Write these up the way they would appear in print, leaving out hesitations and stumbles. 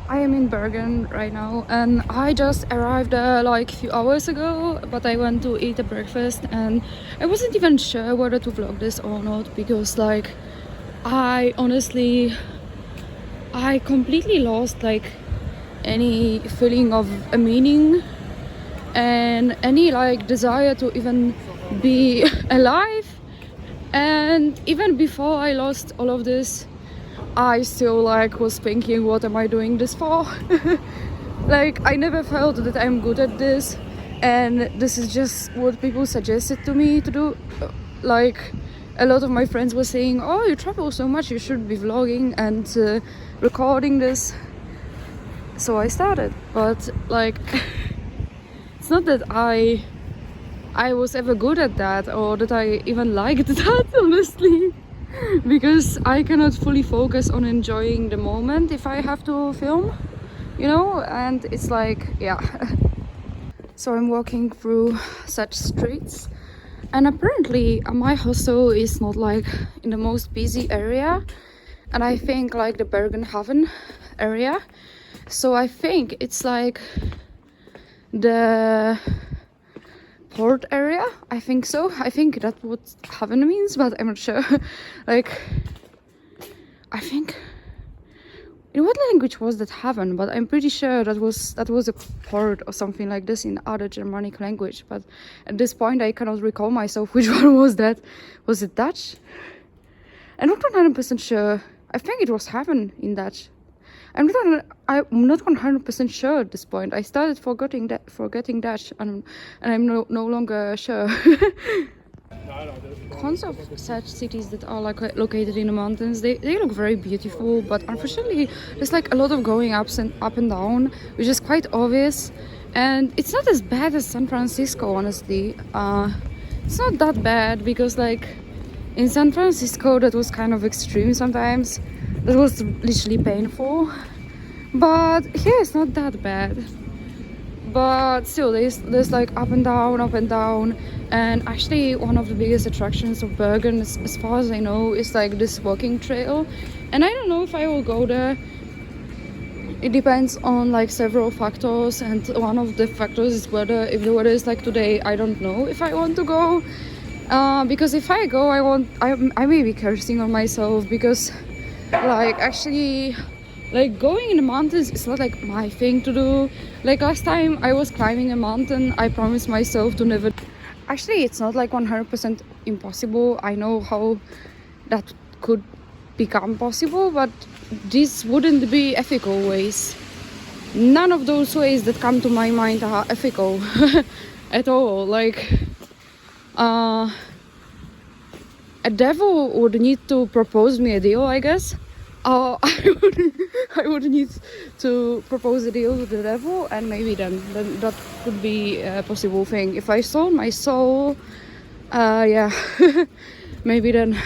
I am in Bergen right now, and I just arrived like a few hours ago, but I went to eat a breakfast and I wasn't even sure whether to vlog this or not because like I honestly I completely lost like any feeling of a meaning and any like desire to even be alive. And even before I lost all of this, I still like was thinking, what am I doing this for? Like I never felt that I'm good at this, and this is just what people suggested to me to do. Like a lot of my friends were saying, oh, you travel so much, you should be vlogging and recording this. So I started, but like it's not that I was ever good at that or that I even liked that, honestly, because I cannot fully focus on enjoying the moment if I have to film, you know. And it's like, yeah. So I'm walking through such streets, and apparently my hostel is not like in the most busy area, and I think like the Bergen area. So I think it's like the port area, I think so. I think that's what haven means, but I'm not sure. Like I think in what language was that haven, but I'm pretty sure that was a port or something like this in other Germanic language, but at this point I cannot recall myself which one was that. Was it Dutch? I'm not 100% sure. I think it was haven in Dutch. I'm not 100% sure at this point. I started forgetting Dutch, and I'm no longer sure. Tons of such cities that are like located in the mountains, they look very beautiful, but unfortunately there's like a lot of going up and down, which is quite obvious. And it's not as bad as San Francisco, honestly. It's not that bad because like in San Francisco that was kind of extreme sometimes. That was literally painful, but here it's not that bad. But still there's like up and down. And actually one of the biggest attractions of Bergen, as far as I know, is like this walking trail, and I don't know if I will go there. It depends on like several factors, and one of the factors is if the weather is like today, I don't know if I want to go, because if I go I may be cursing on myself, because like actually like going in the mountains is not like my thing to do. Like last time I was climbing a mountain, I promised myself to never. Actually it's not like 100% impossible. I know how that could become possible, but these wouldn't be ethical ways. None of those ways that come to my mind are ethical at all. Like a devil would need to propose me a deal, I guess. I would need to propose a deal with the devil, and maybe then that could be a possible thing. If I sold my soul, yeah, maybe then.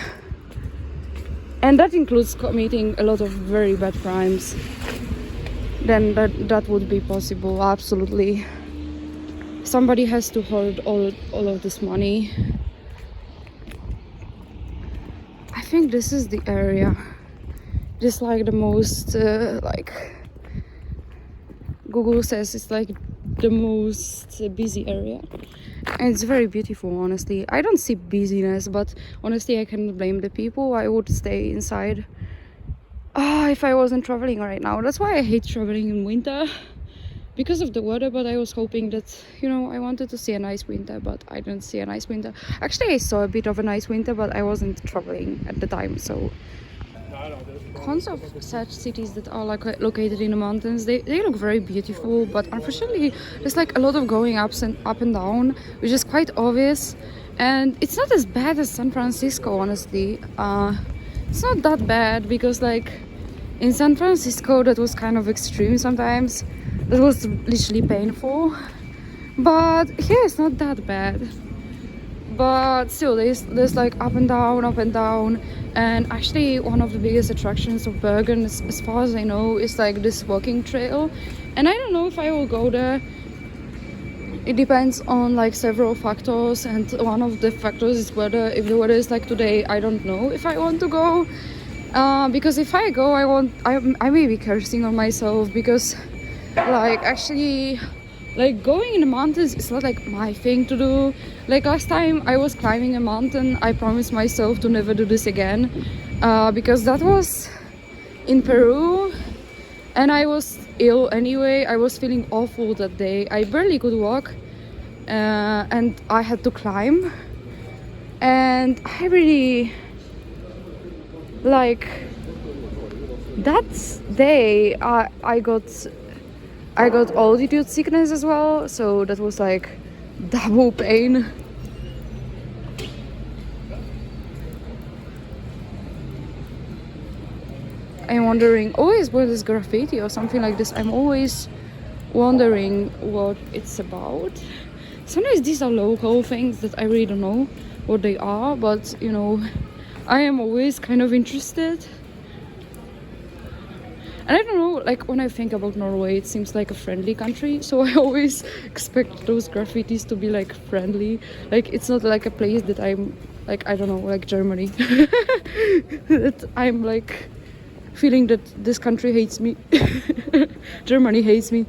And that includes committing a lot of very bad crimes. Then that would be possible, absolutely. Somebody has to hold all of this money. I think this is the area. Just like the most like Google says it's like the most busy area, and it's very beautiful, honestly. I don't see busyness, but honestly I cannot blame the people. I would stay inside if I wasn't traveling right now. That's why I hate traveling in winter, because of the weather. But I was hoping that, you know, I wanted to see a nice winter, but I didn't see a nice winter. Actually I saw a bit of a nice winter, but I wasn't traveling at the time. So tons of such cities that are like located in the mountains, they look very beautiful, but unfortunately there's like a lot of going up and down, which is quite obvious. And it's not as bad as San Francisco, honestly. It's not that bad because like in San Francisco that was kind of extreme sometimes. That was literally painful, but here it's not that bad. But still there's like up and down. And actually one of the biggest attractions of Bergen, as far as I know, is like this walking trail, and I don't know if I will go there. It depends on like several factors, and one of the factors is if the weather is like today, I don't know if I want to go, Because if I go, I may be cursing on myself, because like actually like going in the mountains is not like my thing to do. Like last time I was climbing a mountain, I promised myself to never do this again, because that was in Peru and I was ill anyway. I was feeling awful that day. I barely could walk, and I had to climb, and I really like that day I got altitude sickness as well, so that was like double pain. I'm wondering always what is graffiti or something like this. I'm always wondering what it's about. Sometimes these are local things that I really don't know what they are, but you know, I am always kind of interested. And I don't know, like when I think about Norway, it seems like a friendly country, so I always expect those graffitis to be like friendly. Like it's not like a place that I'm like, I don't know, like Germany. That I'm like feeling that this country hates me. Germany hates me.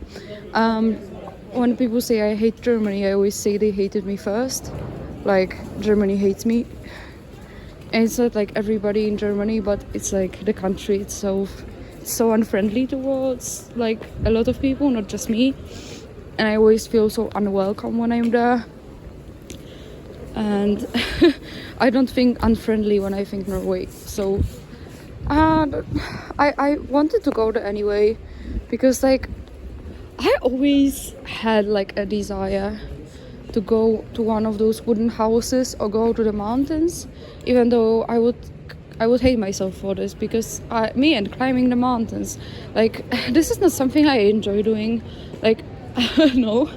When people say I hate Germany, I always say they hated me first. Like Germany hates me. And it's not like everybody in Germany, but it's like the country itself. It's so unfriendly towards like a lot of people, not just me. And I always feel so unwelcome when I'm there. And I don't think unfriendly when I think Norway. So I wanted to go there anyway, because like I always had like a desire to go to one of those wooden houses or go to the mountains, even though I would hate myself for this, because me and climbing the mountains, like this is not something I enjoy doing. Like no,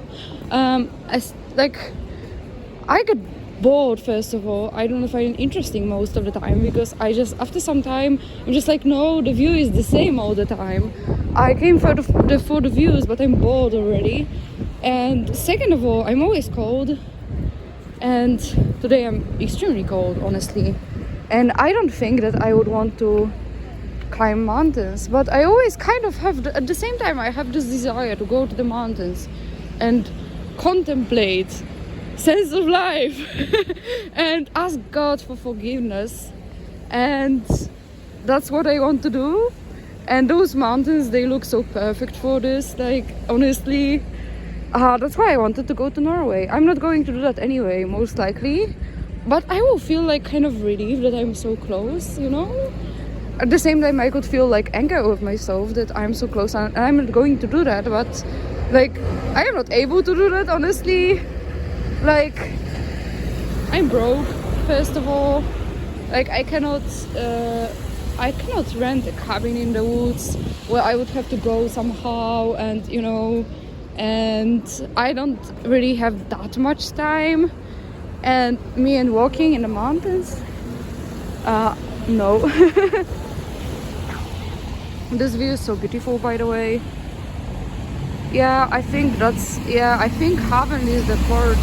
as like I get bored. First of all, I don't find it interesting most of the time, because I just after some time I'm just like, no, the view is the same all the time. I came for the views, but I'm bored already. And second of all, I'm always cold, and today I'm extremely cold, honestly. And I don't think that I would want to climb mountains, but I always kind of have at the same time I have this desire to go to the mountains and contemplate sense of life and ask God for forgiveness, and that's what I want to do. And those mountains, they look so perfect for this, like honestly. That's why I wanted to go to Norway. I'm not going to do that anyway, most likely, but I will feel like kind of relieved that I'm so close, you know. At the same time, I could feel like anger with myself that I'm so close, and I'm not going to do that. But like I am not able to do that, honestly. Like I'm broke, first of all. Like I cannot rent a cabin in the woods where I would have to go somehow, and you know, and I don't really have that much time. And me and walking in the mountains, no. This view is so beautiful, by the way. I think heaven is the word.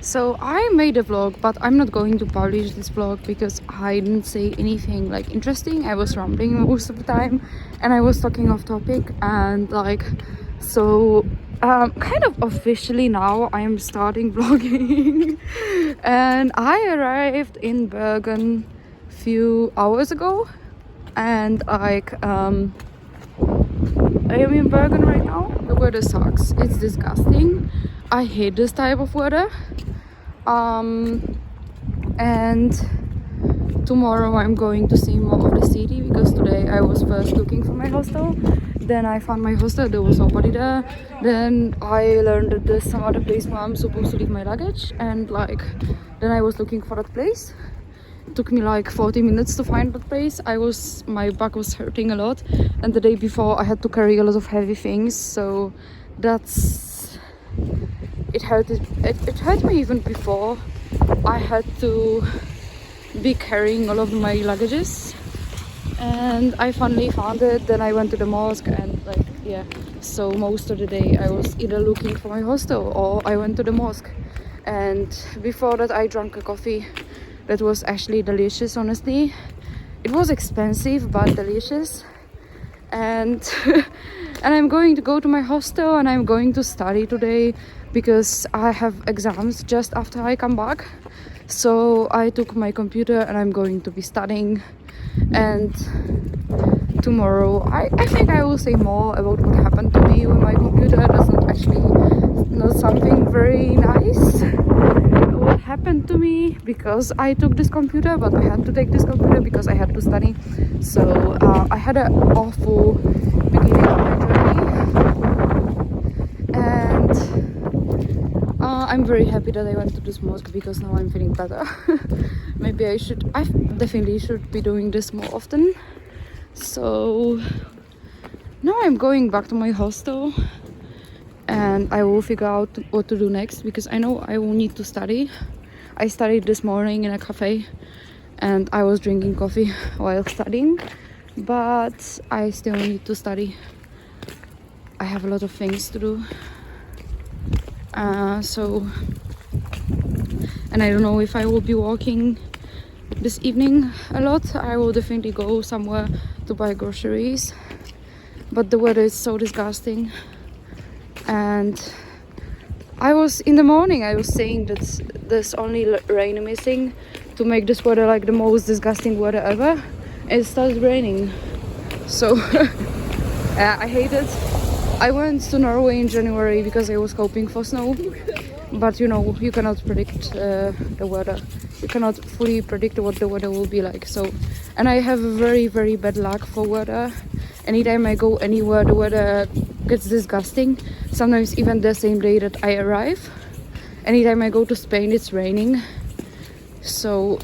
So I made a vlog, but I'm not going to publish this vlog because I didn't say anything like interesting. I was rambling most of the time, and I was talking off topic, and like, so kind of officially now I'm starting vlogging. And I arrived in Bergen a few hours ago, and like I am in Bergen right now. The weather sucks. It's disgusting. I hate this type of weather. And tomorrow I'm going to see more of the city, because today I was first looking for my hostel. Then I found my hostel, there was nobody there. Then I learned that there's some other place where I'm supposed to leave my luggage, and like then I was looking for that place. It took me like 40 minutes to find that place. My back was hurting a lot, and the day before I had to carry a lot of heavy things, so it hurt me even before I had to be carrying all of my luggages. And I finally found it. Then I went to the mosque, and like so most of the day I was either looking for my hostel or I went to the mosque. And before that I drank a coffee that was actually delicious, honestly. it was expensive but delicious. And and I'm going to go to my hostel and I'm going to study today because I have exams just after I come back. So I took my computer and I'm going to be studying. And tomorrow I think I will say more about what happened to me with my computer. That's not something very nice what happened to me because I took this computer, but I had to take this computer because I had to study. So I had an awful beginning of my journey, and I'm very happy that I went to this mosque because now I'm feeling better. Maybe I definitely should be doing this more often. So now I'm going back to my hostel and I will figure out what to do next because I know I will need to study. I studied this morning in a cafe and I was drinking coffee while studying, but I still need to study. I have a lot of things to do. And I don't know if I will be walking this evening a lot. I will definitely go somewhere to buy groceries, but the weather is so disgusting. And in the morning I was saying that there's only rain missing to make this weather like the most disgusting weather ever. It started raining, so I hate it. I went to Norway in January because I was hoping for snow, but you know, you cannot predict the weather. You cannot fully predict what the weather will be like. So, and I have very, very bad luck for weather. Anytime I go anywhere, the weather gets disgusting. Sometimes even the same day that I arrive. Anytime I go to Spain, it's raining. So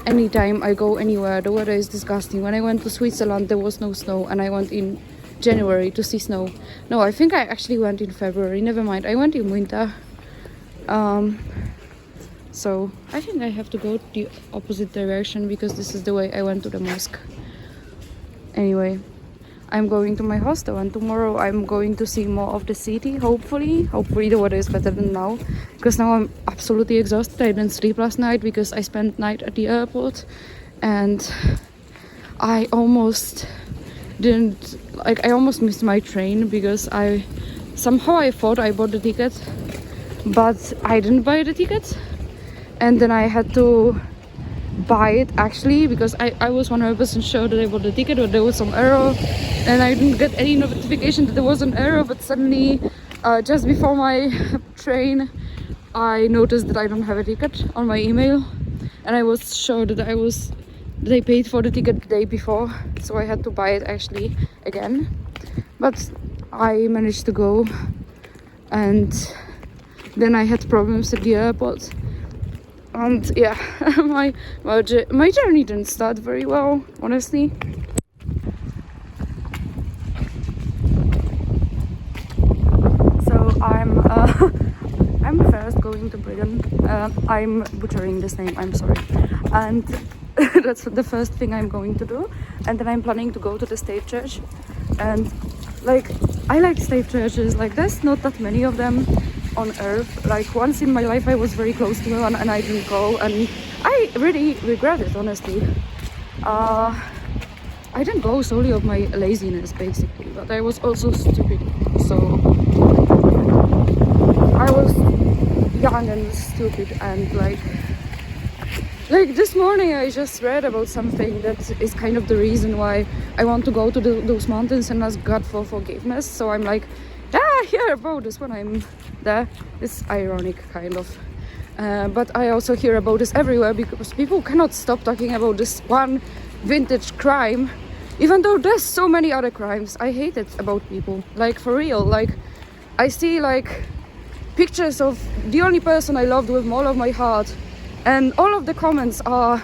anytime I go anywhere, the weather is disgusting. When I went to Switzerland, there was no snow, and I went in January to see snow. No, I think I actually went in February. Never mind, I went in winter. So I think I have to go the opposite direction because this is the way I went to the mosque. Anyway, I'm going to my hostel and tomorrow I'm going to see more of the city, hopefully the weather is better than now, because now I'm absolutely exhausted. I didn't sleep last night because I spent night at the airport and I almost missed my train because I thought I bought the ticket, but I didn't buy the ticket, and then I had to buy it actually because I was 100% sure that I bought the ticket, but there was some error and I didn't get any notification that there was an error. But suddenly just before my train I noticed that I don't have a ticket on my email, and I was sure that I paid for the ticket the day before, so I had to buy it actually again. But I managed to go, and then I had problems at the airport. And yeah, my journey didn't start very well, honestly. So I'm first going to Bergen. I'm butchering this name, I'm sorry. And that's the first thing I'm going to do. And then I'm planning to go to the state church. And like, I like state churches. Like, there's not that many of them on earth. Like, once in my life I was very close to one and I didn't go, and I really regret it, honestly. I didn't go solely of my laziness basically, but I was also stupid. So I was young and stupid, and like this morning I just read about something that is kind of the reason why I want to go to those mountains and ask God for forgiveness. So I'm like, hear about this when I'm there. It's ironic, kind of. But I also hear about this everywhere because people cannot stop talking about this one vintage crime, even though there's so many other crimes. I hate it about people, like, for real. Like, I see like pictures of the only person I loved with all of my heart, and all of the comments are,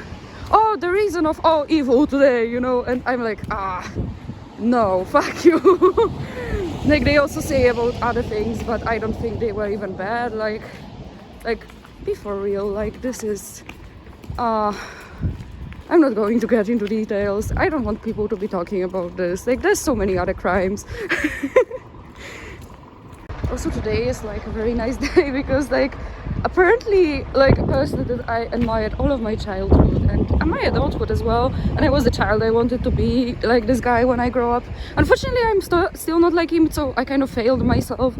oh, the reason of all evil today, you know. And I'm like, no, fuck you. Like, they also say about other things, but I don't think they were even bad. Like be for real. Like, this is I'm not going to get into details. I don't want people to be talking about this. Like, there's so many other crimes. Also, today is like a very nice day because, like, apparently, like, a person that I admired all of my childhood and my adulthood as well. And I was the child I wanted to be, like this guy when I grow up. Unfortunately, I'm still not like him, so I kind of failed myself.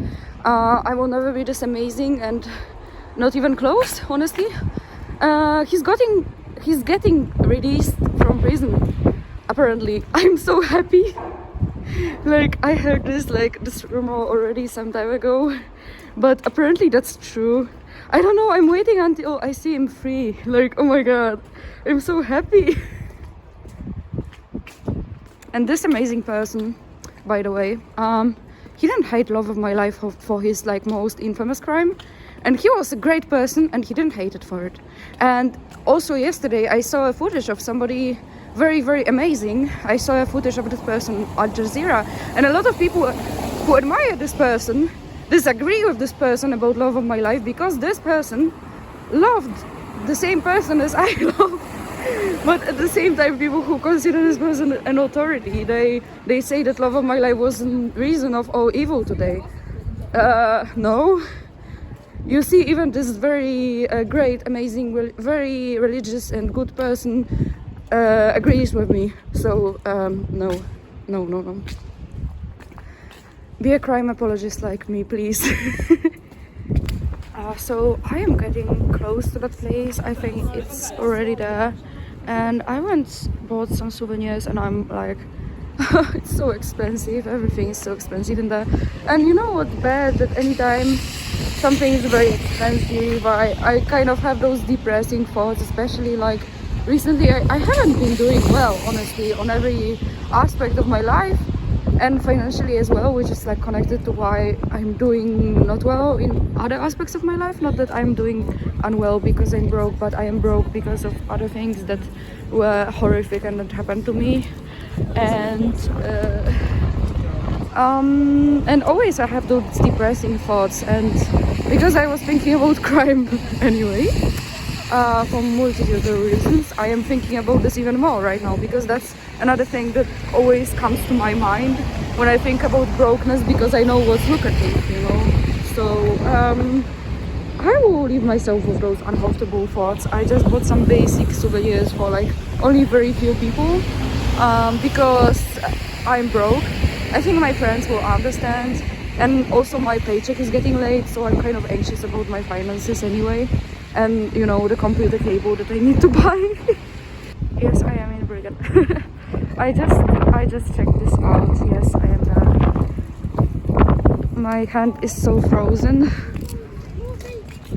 I will never be this amazing, and not even close, honestly. He's getting released from prison, apparently. I'm so happy. Like, I heard this rumor already some time ago, but apparently that's true. I don't know, I'm waiting until I see him free. Like, oh my god, I'm so happy. And this amazing person, by the way, he didn't hate love of my life for his like most infamous crime, and he was a great person and he didn't hate it for it. And also yesterday I saw a footage of somebody very, very amazing. I saw a footage of this person at Al Jazeera, and a lot of people who admire this person disagree with this person about love of my life, because this person loved the same person as I love. But at the same time, people who consider this person an authority, they say that love of my life was the reason of all evil today. No. You see, even this very great, amazing, very religious and good person agrees with me. So no. Be a crime apologist like me, please. So I am getting close to that place. I think it's already there. And I bought some souvenirs, and I'm like, it's so expensive. Everything is so expensive in there. And you know what's bad? That anytime something is very expensive, I kind of have those depressing thoughts, especially like recently I haven't been doing well, honestly, on every aspect of my life, and financially as well, which is like connected to why I'm doing not well in other aspects of my life. Not that I'm doing unwell because I'm broke, but I am broke because of other things that were horrific and that happened to me. And always I have those depressing thoughts, and because I was thinking about crime anyway, for multitude of reasons, I am thinking about this even more right now, because that's another thing that always comes to my mind when I think about brokenness, because I know what's lucrative, you know. So I will leave myself with those uncomfortable thoughts. I just bought some basic souvenirs for like only very few people, because I'm broke. I think my friends will understand, and also my paycheck is getting late, so I'm kind of anxious about my finances anyway, and you know, the computer cable that I need to buy. Yes, I am in Bergen. I just checked this out. Yes, I am there. My hand is so frozen.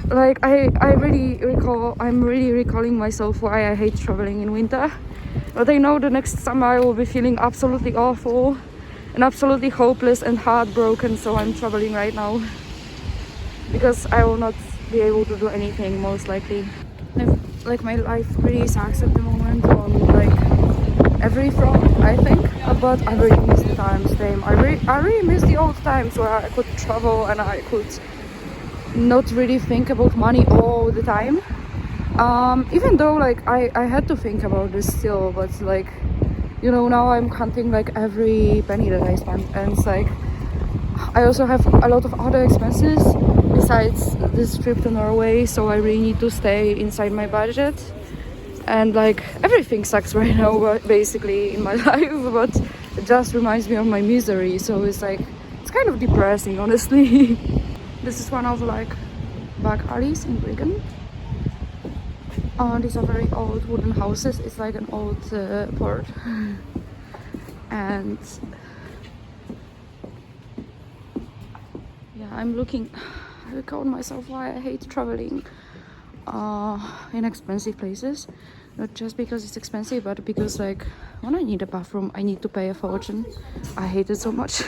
Like I'm really recalling myself why I hate traveling in winter. But I know the next summer I will be feeling absolutely awful and absolutely hopeless and heartbroken, so I'm traveling right now, because I will not be able to do anything, most likely. Like my life really sucks at the moment on like every front, I think, but I really miss the times. I really miss the old times where I could travel and I could not really think about money all the time. Even though like I had to think about this still, but like, you know, now I'm counting like every penny that I spent, and it's like I also have a lot of other expenses besides this trip to Norway, so I really need to stay inside my budget. And like everything sucks right now basically in my life, but it just reminds me of my misery, so it's like, it's kind of depressing, honestly. This is one of like back alleys in Bergen. These are very old wooden houses. It's like an old port. And yeah, I recall myself why I hate traveling in expensive places. Not just because it's expensive, but because like when I need a bathroom I need to pay a fortune. I hate it so much.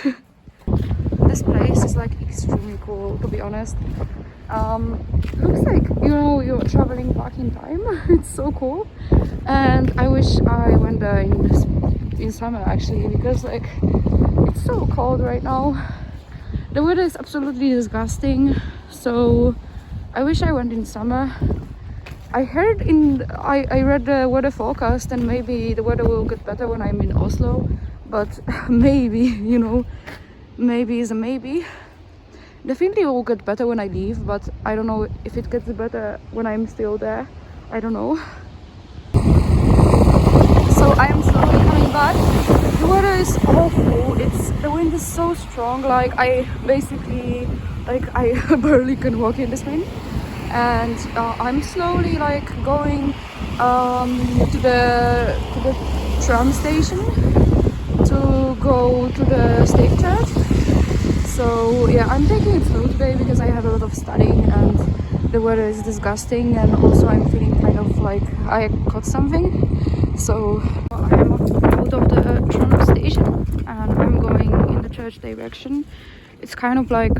This place is like extremely cool, to be honest. Looks like, you know, you're traveling back in time. It's so cool, and I wish I went there in summer actually, because like it's so cold right now. The weather is absolutely disgusting, so I wish I went in summer. I read the weather forecast, and maybe the weather will get better when I'm in Oslo, but maybe, you know, maybe is a maybe. Definitely it will get better when I leave, but I don't know if it gets better when I'm still there. I don't know. but the weather is awful. The wind is so strong. Like I basically, I barely can walk in this wind, and I'm slowly like going to the tram station to go to the state church. So yeah, I'm taking it slow today because I have a lot of studying and the weather is disgusting, and also I'm feeling kind of like I caught something. So I'm out of the tram station and I'm going in the church direction. It's kind of like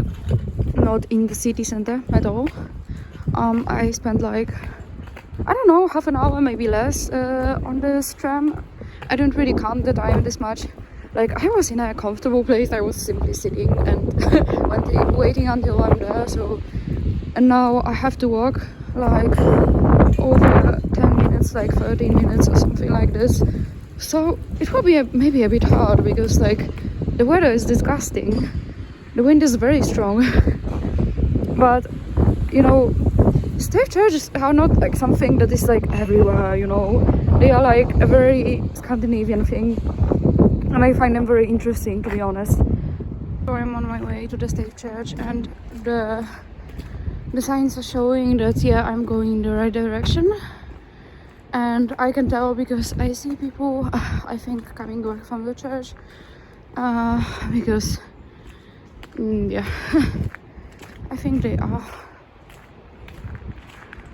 not in the city center at all. I spent like, I don't know, half an hour, maybe less, on this tram. I don't really count the time this much. Like I was in a comfortable place. I was simply sitting and waiting until I'm there. So, and now I have to walk like over 10 minutes, like 13 minutes or something like this. So it will be maybe a bit hard because like the weather is disgusting. The wind is very strong. But you know, state churches are not like something that is like everywhere, you know. They are like a very Scandinavian thing, and I find them very interesting, to be honest. So I'm on my way to the state church, and the signs are showing that yeah, I'm going in the right direction. And I can tell because I see people, I think, coming back from the church, because yeah, I think they are.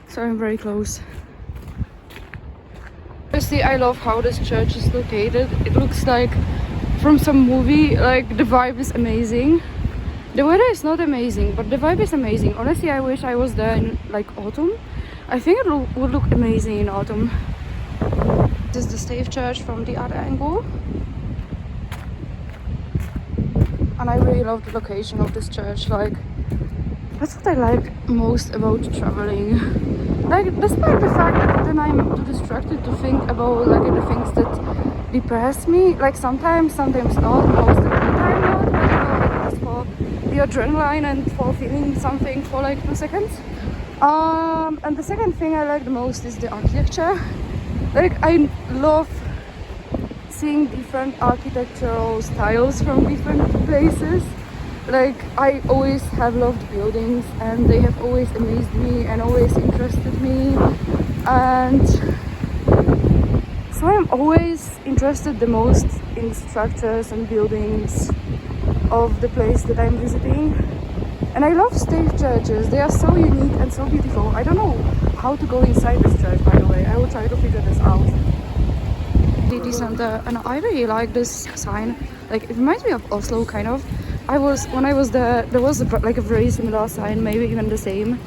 So I'm very close. Honestly, I love how this church is located. It looks like from some movie. Like the vibe is amazing. The weather is not amazing, but the vibe is amazing. Honestly, I wish I was there in like autumn. I think it would look amazing in autumn. This is the state church from the other angle. And I really love the location of this church. Like, that's what I like most about traveling. Like, despite the fact that then I'm too distracted to think about like the things that depress me. Like sometimes not, most of the time not. But you know, just for the adrenaline and for feeling something for like 2 seconds. And the second thing I like the most is the architecture. Like, I love seeing different architectural styles from different places. Like, I always have loved buildings and they have always amazed me and always interested me. And so I'm always interested the most in structures and buildings of the place that I'm visiting. And I love state churches. They are so unique and so beautiful. I don't know how to go inside this church, by the way. I will try to figure this out. City center, and I really like this sign. Like, it reminds me of Oslo, kind of. When I was there was like a very similar sign, maybe even the same,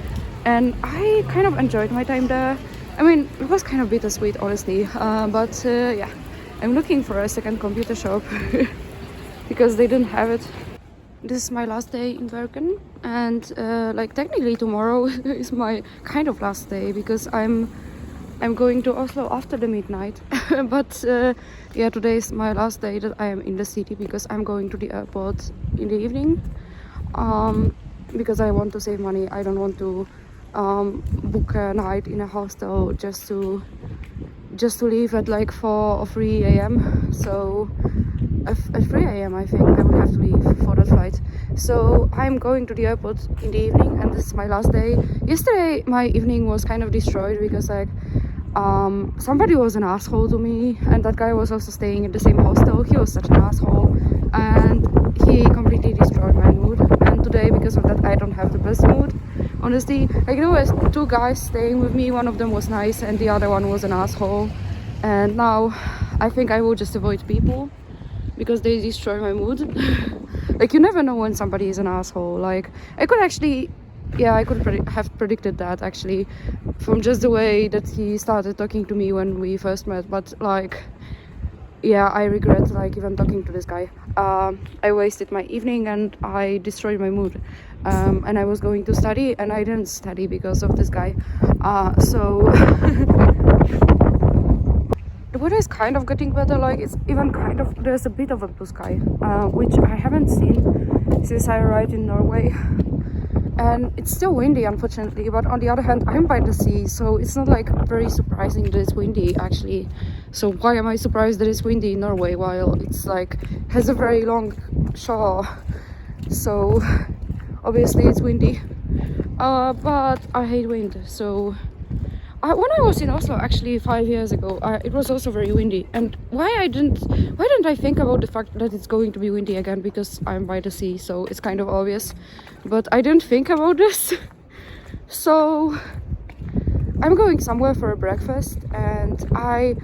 and I kind of enjoyed my time there. I mean, it was kind of bittersweet, honestly, but yeah, I'm looking for a second computer shop because they didn't have it. This is my last day in Bergen, and like technically tomorrow is my kind of last day because I'm going to Oslo after the midnight. But yeah, today is my last day that I am in the city because I'm going to the airport in the evening, because I want to save money. I don't want to book a night in a hostel just to leave at like 4 or 3 a.m. So at 3 a.m. I think I would have to leave for that flight. So I'm going to the airport in the evening, and this is my last day. Yesterday my evening was kind of destroyed because like somebody was an asshole to me, and that guy was also staying at the same hostel. He was such an asshole and he completely destroyed my mood. And today, because of that, I don't have the best mood, honestly. Like, there was 2 guys staying with me. One of them was nice and the other one was an asshole, and now I think I will just avoid people because they destroy my mood. Like, you never know when somebody is an asshole. Like, I could actually, yeah, I could have predicted that actually from just the way that he started talking to me when we first met. But like, yeah, I regret like even talking to this guy. I wasted my evening and I destroyed my mood, and I was going to study and I didn't study because of this guy. So the weather is kind of getting better. Like, it's even kind of, there's a bit of a blue sky, which I haven't seen since I arrived in Norway. And it's still windy, unfortunately, but on the other hand, I'm by the sea, so it's not like very surprising that it's windy actually. So why am I surprised that it's windy in Norway while it's like has a very long shore? So obviously it's windy. But I hate wind. So when I was in Oslo actually 5 years ago, it was also very windy. And why didn't I think about the fact that it's going to be windy again? Because I'm by the sea, so it's kind of obvious. But I didn't think about this. So I'm going somewhere for a breakfast, and I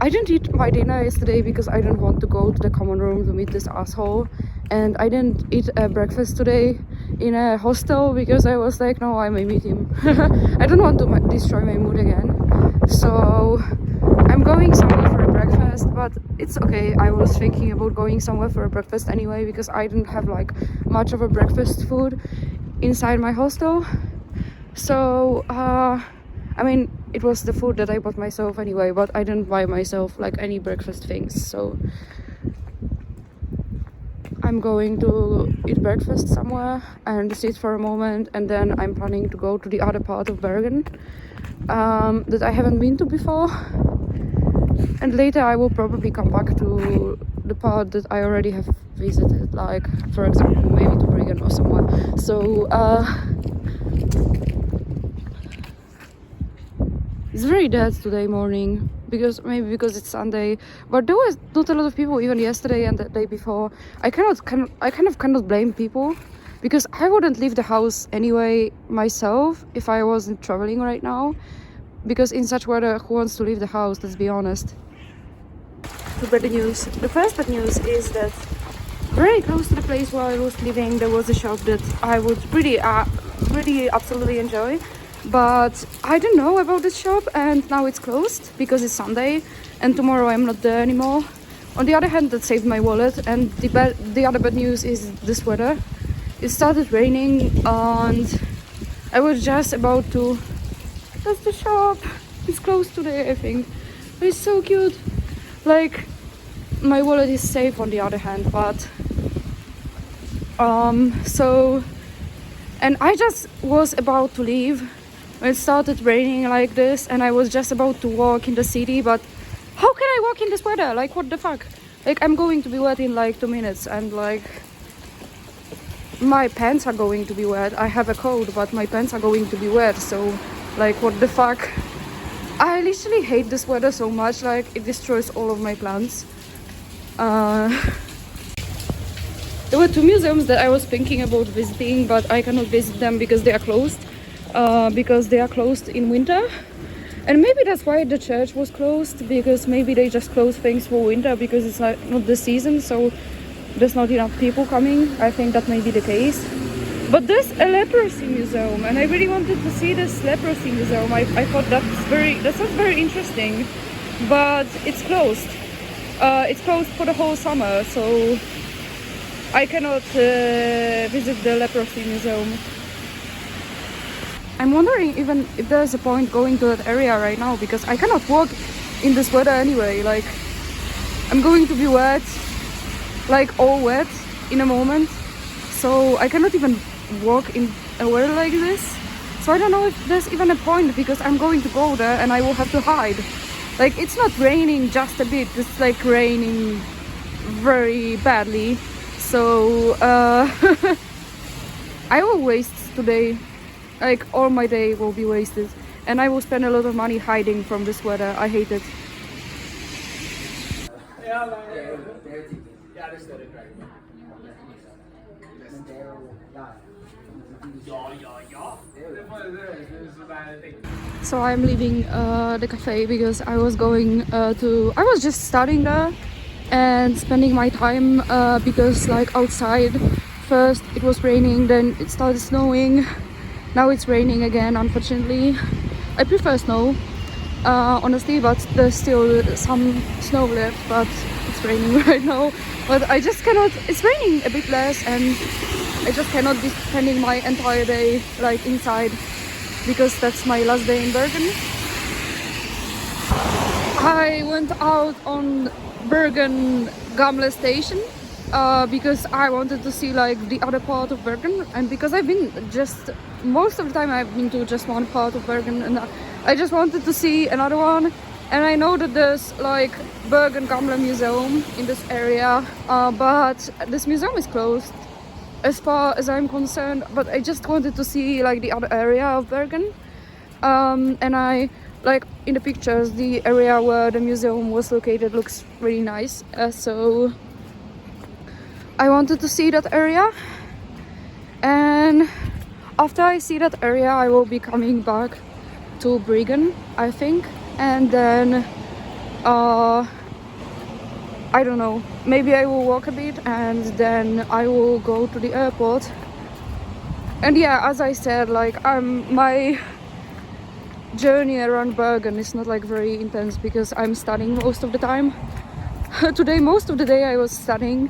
didn't eat my dinner yesterday because I didn't want to go to the common room to meet this asshole, and I didn't eat a breakfast today in a hostel because I was like, no, I may meet him. I don't want to destroy my mood again. So I'm going somewhere for a breakfast, but it's okay. I was thinking about going somewhere for a breakfast anyway because I didn't have like much of a breakfast food inside my hostel. So I mean, it was the food that I bought myself anyway, but I didn't buy myself like any breakfast things. So I'm going to eat breakfast somewhere and sit for a moment, and then I'm planning to go to the other part of Bergen that I haven't been to before. And later I will probably come back to the part that I already have visited, like for example maybe to Bergen or somewhere. So it's very dead today morning, because it's Sunday, but there was not a lot of people even yesterday and the day before. I kind of cannot blame people, because I wouldn't leave the house anyway myself if I wasn't traveling right now, because in such weather, who wants to leave the house, let's be honest. The bad news. The first bad news is that very close to the place where I was living there was a shop that I would really absolutely enjoy. But I don't know about this shop, and now it's closed because it's Sunday and tomorrow I'm not there anymore. On the other hand, that saved my wallet. And the other bad news is this weather. It started raining and I was just about to... That's the shop. It's closed today, I think. But it's so cute. Like, my wallet is safe on the other hand, but so, and I just was about to leave when it started raining like this, and I was just about to walk in the city, but how can I walk in this weather? Like, what the fuck? Like, I'm going to be wet in like 2 minutes, and like my pants are going to be wet. I have a coat, but my pants are going to be wet, so like, what the fuck? I literally hate this weather so much, like it destroys all of my plans. There were 2 museums that I was thinking about visiting, but I cannot visit them because they are closed. Because they are closed in winter. And maybe that's why the church was closed, because maybe they just close things for winter because it's not the season, so there's not enough people coming. I think that may be the case. But there's a leprosy museum, and I really wanted to see this leprosy museum. I thought that sounds very interesting, but it's closed. It's closed for the whole summer, so I cannot visit the leprosy museum. I'm wondering even if there's a point going to that area right now, because I cannot walk in this weather anyway. Like, I'm going to be wet, like all wet in a moment, so I cannot even walk in a weather like this. So I don't know if there's even a point, because I'm going to go there and I will have to hide. Like, it's not raining just a bit, it's like raining very badly. So I will waste today. Like, all my day will be wasted, and I will spend a lot of money hiding from this weather. I hate it. So I'm leaving the cafe because I was going I was just starting there and spending my time because like outside first it was raining, then it started snowing. Now it's raining again, unfortunately. I prefer snow, honestly, but there's still some snow left, but it's raining right now. But I just cannot, it's raining a bit less, and I just cannot be spending my entire day like inside, because that's my last day in Bergen. I went out on Bergen Gamle station because I wanted to see like the other part of Bergen, and because I've been just most of the time I've been to just one part of Bergen, and I just wanted to see another one. and I know that there's like Bergen Museum in this area, but this museum is closed as far as I'm concerned. But I just wanted to see like the other area of Bergen, and I like in the pictures the area where the museum was located looks really nice, so I wanted to see that area. And after I see that area, I will be coming back to Bergen, I think, and then I don't know, maybe I will walk a bit and then I will go to the airport. And yeah, as I said, like my journey around Bergen is not like very intense because I'm studying most of the time. Today, most of the day I was studying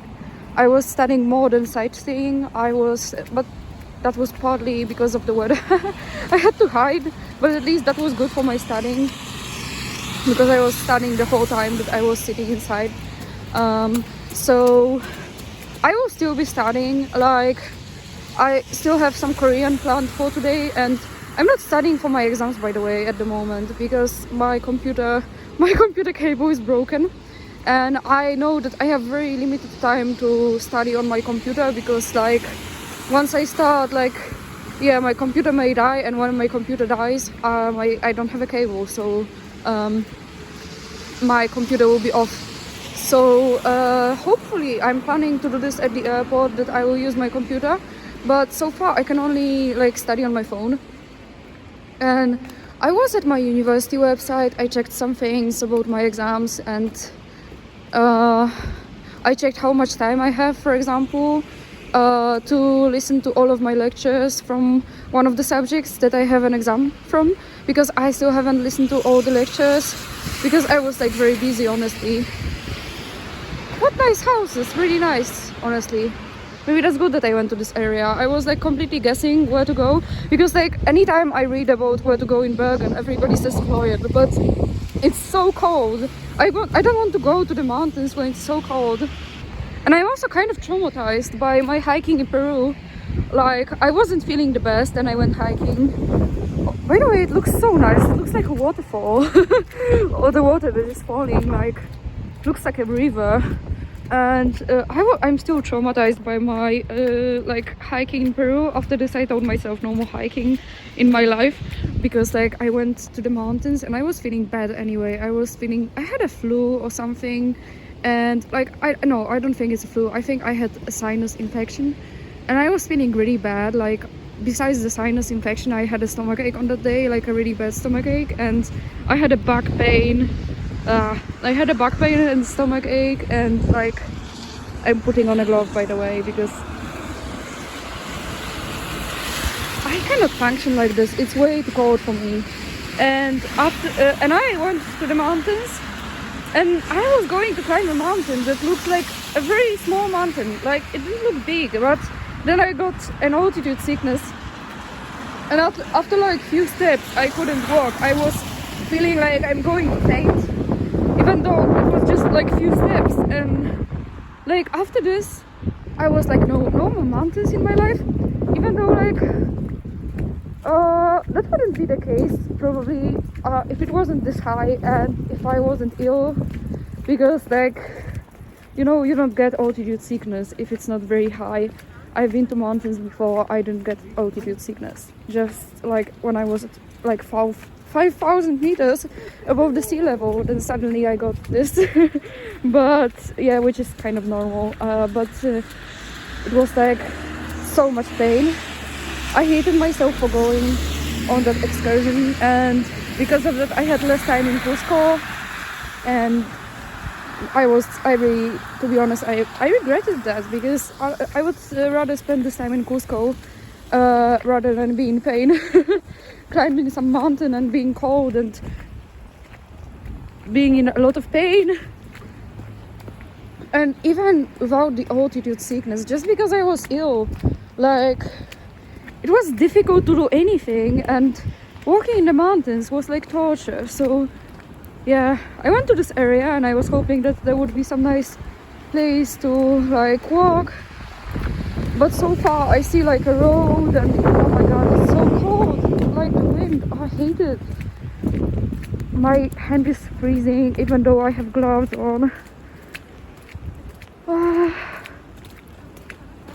more than sightseeing. But that was partly because of the weather. I had to hide, but at least that was good for my studying, because I was studying the whole time that I was sitting inside. So I will still be studying. Like, I still have some Korean planned for today, and I'm not studying for my exams, by the way, at the moment, because my computer cable is broken. And I know that I have very limited time to study on my computer, because like once I start, like, yeah, my computer may die, and when my computer dies, I don't have a cable, so my computer will be off. So hopefully I'm planning to do this at the airport, that I will use my computer, but so far I can only like study on my phone. And I was at my university website, I checked some things about my exams, and I checked how much time I have, for example, to listen to all of my lectures from one of the subjects that I have an exam from, because I still haven't listened to all the lectures because I was like very busy, honestly. What nice houses, really nice, honestly. Maybe that's good that I went to this area. I was like completely guessing where to go, because like anytime I read about where to go in Bergen, everybody says Florida, but it's so cold. I don't want to go to the mountains when it's so cold. And I'm also kind of traumatized by my hiking in Peru. Like, I wasn't feeling the best and I went hiking. Oh, by the way, it looks so nice. It looks like a waterfall. Or the water that is falling, like, looks like a river. And I'm still traumatized by my like hiking in Peru. After this, I told myself no more hiking in my life, because like I went to the mountains and I was feeling bad anyway. I had a flu or something, and like I don't think it's a flu. I think I had a sinus infection, and I was feeling really bad. Like, besides the sinus infection, I had a stomach ache on that day, like a really bad stomach ache, and I had a back pain. I had a back pain and stomach ache, and like I'm putting on a glove, by the way, because I cannot function like this. It's way too cold for me. And and I went to the mountains, and I was going to climb a mountain that looks like a very small mountain. Like, it didn't look big, but then I got an altitude sickness, and after like few steps I couldn't walk. I was feeling like I'm going to faint, even though it was just like few steps. And like after this I was like, no more mountains in my life, even though like that wouldn't be the case probably if it wasn't this high and if I wasn't ill, because like, you know, you don't get altitude sickness if it's not very high. I've been to mountains before, I didn't get altitude sickness, just like when I was at like 5,000 meters above the sea level, then suddenly I got this. But yeah, which is kind of normal, but it was like so much pain. I hated myself for going on that excursion, and because of that I had less time in Cusco, and to be honest, I regretted that, because I would rather spend this time in Cusco rather than be in pain climbing some mountain and being cold and being in a lot of pain. And even without the altitude sickness, just because I was ill, like, it was difficult to do anything, and walking in the mountains was like torture. So yeah, I went to this area and I was hoping that there would be some nice place to like walk, but so far I see like a road, and oh my god, it's so cold, like the wind, I hate it. my hand is freezing even though I have gloves on.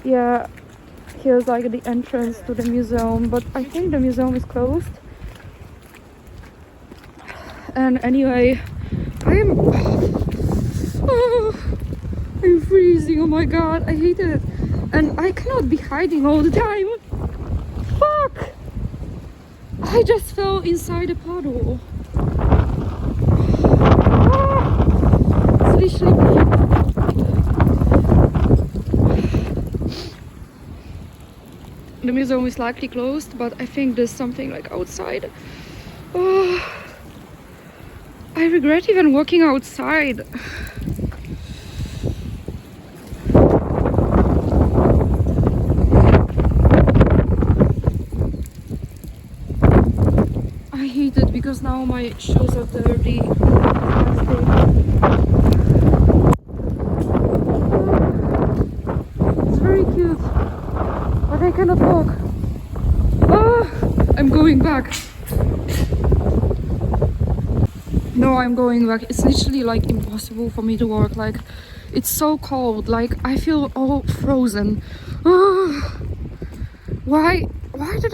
Yeah, here's like the entrance to the museum, but I think the museum is closed. And anyway, I'm freezing. Oh my god, I hate it. And I cannot be hiding all the time. Fuck! I just fell inside a puddle. It's literally the museum is likely closed, but I think there's something like outside. I regret even walking outside. I hate it because now my shoes are dirty. It's very cute, but I cannot walk. I'm going back. No, I'm going back. It's literally like impossible for me to walk. Like, it's so cold. Like, I feel all frozen. Why did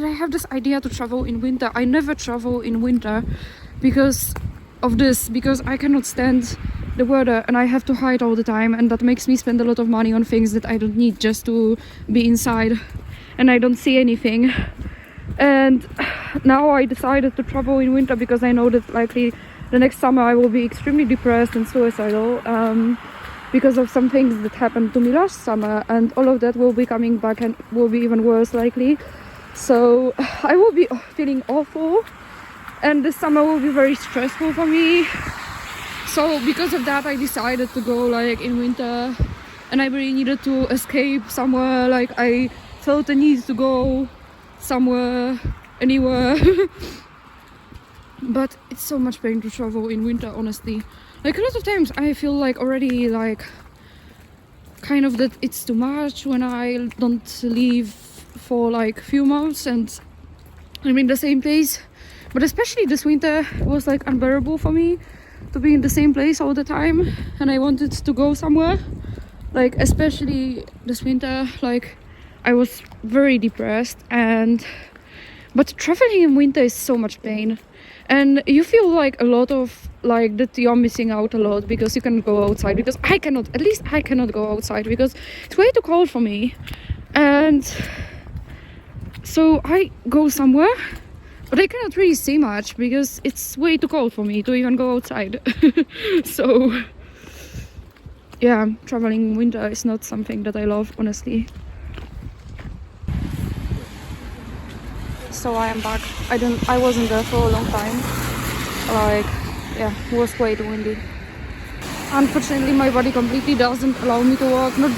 I have this idea to travel in winter? I never travel in winter because of this, because I cannot stand the weather and I have to hide all the time, and that makes me spend a lot of money on things that I don't need just to be inside and I don't see anything. And now I decided to travel in winter because I know that likely the next summer I will be extremely depressed and suicidal because of some things that happened to me last summer, and all of that will be coming back and will be even worse likely. So I will be feeling awful, and this summer will be very stressful for me. So because of that I decided to go like in winter, and I really needed to escape somewhere. Like, I felt the need to go somewhere, anywhere. But it's so much pain to travel in winter, honestly. Like, a lot of times I feel like already like kind of that it's too much when I don't leave for like few months and I'm in the same place. But especially this winter was like unbearable for me to be in the same place all the time, and I wanted to go somewhere. Like, especially this winter, like, I was very depressed, but traveling in winter is so much pain, and you feel like a lot of like that you're missing out a lot because you cannot go outside, because I cannot go outside because it's way too cold for me. And so I go somewhere, but I cannot really see much because it's way too cold for me to even go outside. So yeah, traveling in winter is not something that I love, honestly. So I am back. I wasn't there for a long time. Like, yeah, it was way too windy. Unfortunately, my body completely doesn't allow me to walk. Not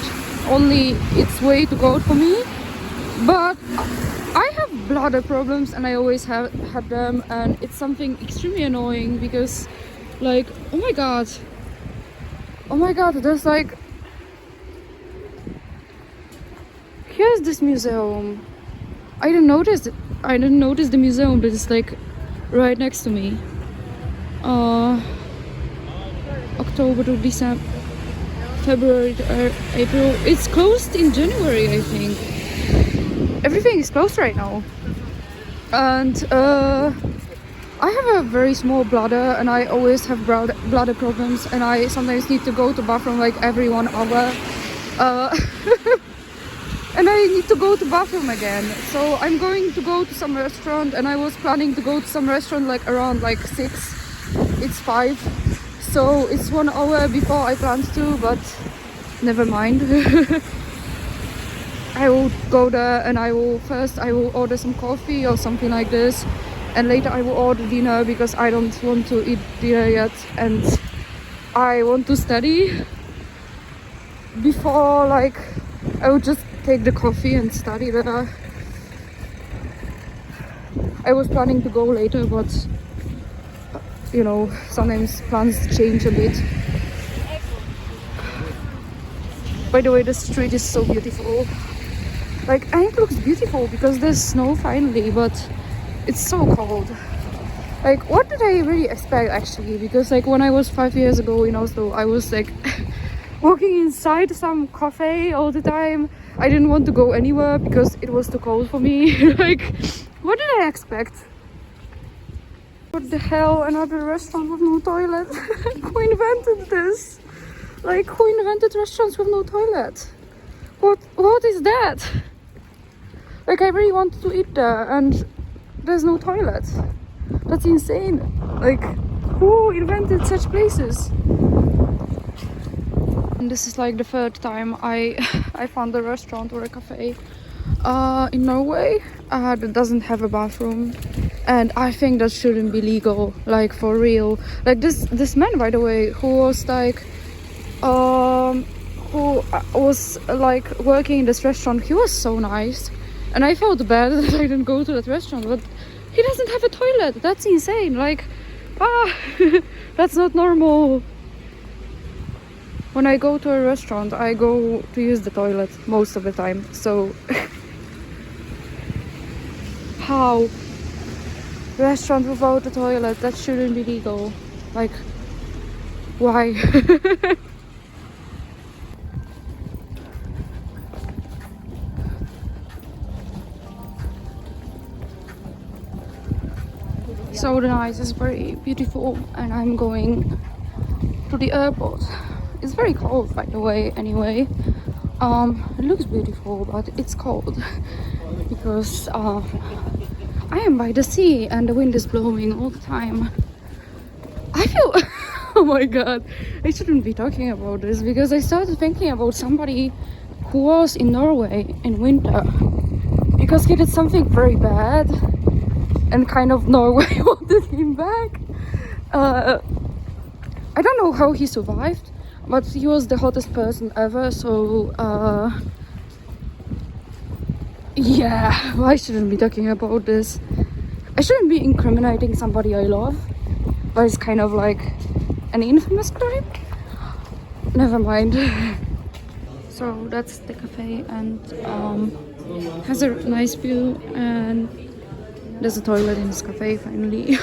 only it's way too cold for me, but I have bladder problems, and I always have had them, and it's something extremely annoying because, like, oh my god, there's like, here's this museum. I didn't notice the museum that is like right next to me. October to December, February to April. It's closed in January, I think. Everything is closed right now. And I have a very small bladder, and I always have bladder problems, and I sometimes need to go to bathroom like every 1 hour. And I need to go to bathroom again. So I'm going to go to some restaurant, and I was planning to go to some restaurant like around like 6. It's 5. So it's 1 hour before I planned to, but never mind. I will go there, and I will order some coffee or something like this, and later I will order dinner because I don't want to eat dinner yet, and I want to study before, like, I will just take the coffee and study there. I was planning to go later, but you know, sometimes plans change a bit. By the way, the street is so beautiful. Like, and it looks beautiful because there's snow finally, but it's so cold. Like, what did I really expect actually? Because like when I was 5 years ago in Oslo, I was like walking inside some cafe all the time. I didn't want to go anywhere because it was too cold for me. Like, what did I expect? What the hell? Another restaurant with no toilet? Who invented this? Like, who invented restaurants with no toilet? What is that? Like, I really wanted to eat there and there's no toilet. That's insane. Like, who invented such places? And this is like the third time I found a restaurant or a cafe in Norway that doesn't have a bathroom, and I think that shouldn't be legal. Like, for real. Like, this man, by the way, who was like working in this restaurant, he was so nice, and I felt bad that I didn't go to that restaurant, but he doesn't have a toilet. That's insane. Like, that's not normal. When I go to a restaurant, I go to use the toilet most of the time. So how? Restaurant without a toilet, that shouldn't be legal. Like, why? So the night is very beautiful and I'm going to the airport. It's very cold, by the way, anyway. It looks beautiful, but it's cold because I am by the sea and the wind is blowing all the time. I feel oh my god, I shouldn't be talking about this because I started thinking about somebody who was in Norway in winter because he did something very bad and kind of Norway wanted him back. I don't know how he survived, but he was the hottest person ever, so yeah, I shouldn't be talking about this. I shouldn't be incriminating somebody I love, but it's kind of like an infamous crime. Never mind. So that's the cafe and has a nice view, and there's a toilet in this cafe finally.